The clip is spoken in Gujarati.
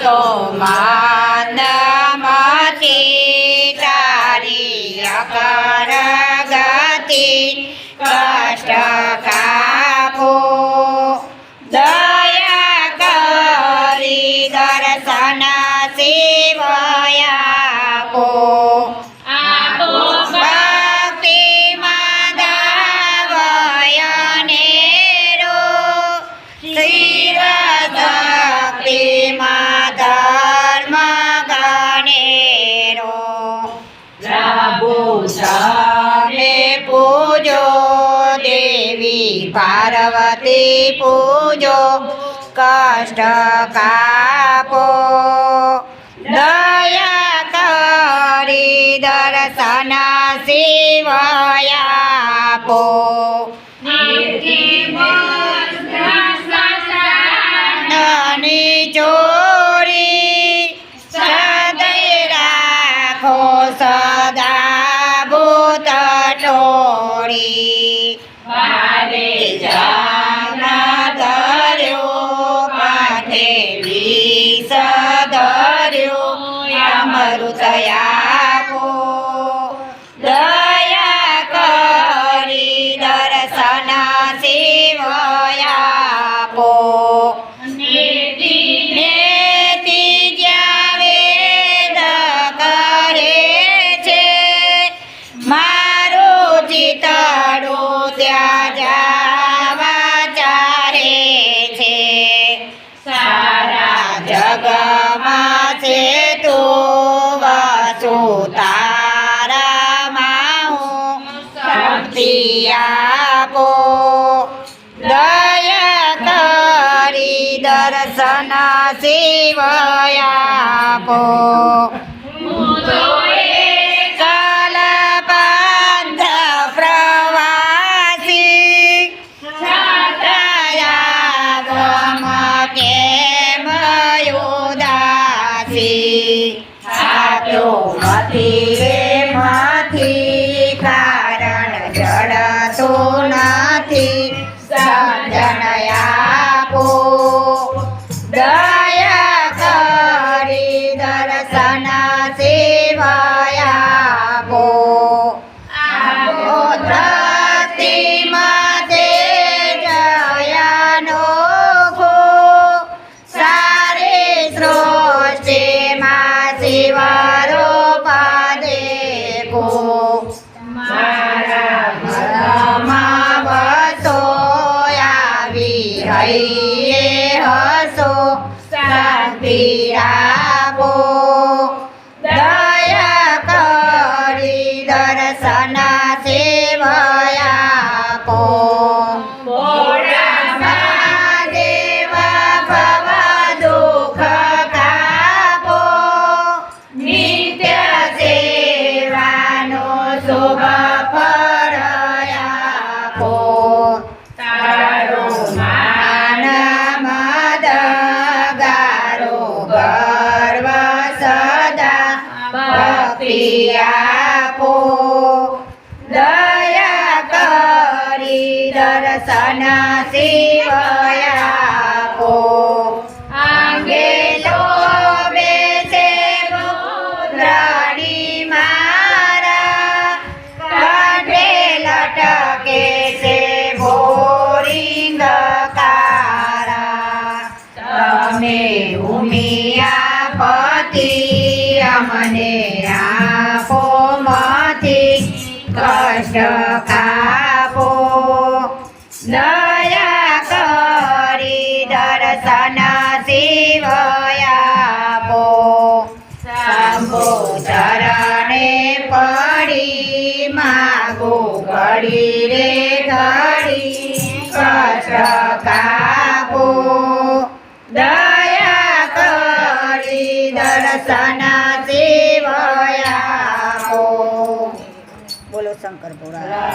તો માનમથી તારી અકર ગતિ કષ્ટ કાપો દયા કરી દર્શન શિવયાપો ભક્તિ માધવયનેરો શિવ શક્તિ ધર્મ ગણેરો પ્રભુ સને પૂજો દેવી પાર્વતી પૂજો કષ્ટ કાપો દયા કરી દર્શન શિવયાપો ચોરી સદય રાખો સદા ભૂત ટોળી મારે જાના ધર્યો કાંઠે વિષ ધર્યો અમૃતયાપો દયા કરી દર્શન શિવયાપો મારું ચિતડું ત્યાં જવા ચારે છે સારા જગમાં છે તું વસુ તારામાં હું શક્તિ આપો દયા કરી દર્શન શિવયાપો માંથી કારણ જડતું નથી સમજણ આપો દયા કરી દર્શન શિવયાપો ભક્તિ માતે જયાનો ખો સારી સૃષ્ટિમાં શિવરો મારા મનમાં વસો આવી હૈયે હસો શાંતિ આપો દયા કરી દર્શન શિવયાપો મહાદેવ ભવ દુઃખ કાપો નિત્ય સેવાનો શુભ ફળયાપો તારો માન મદ ગારો ગર્વ સદા ભક્તિ આપો દયા કરી દર્શન શિવયાપો આંગેલો બેસે પુત્રની મારા કાંઠે લટકે છે ભોરિંગ કારા તમે ઉમિયા પતિ અમને આપો મથી કષ્ટ કાપો દયા કરી દર્શન શિવયાપો શંભો ચરણે પડી માગો ઘડી રે ઘડી કષ્ટ કાપો દયા કરી દર્શન શિવયાપો બોલો શંકર ભોળા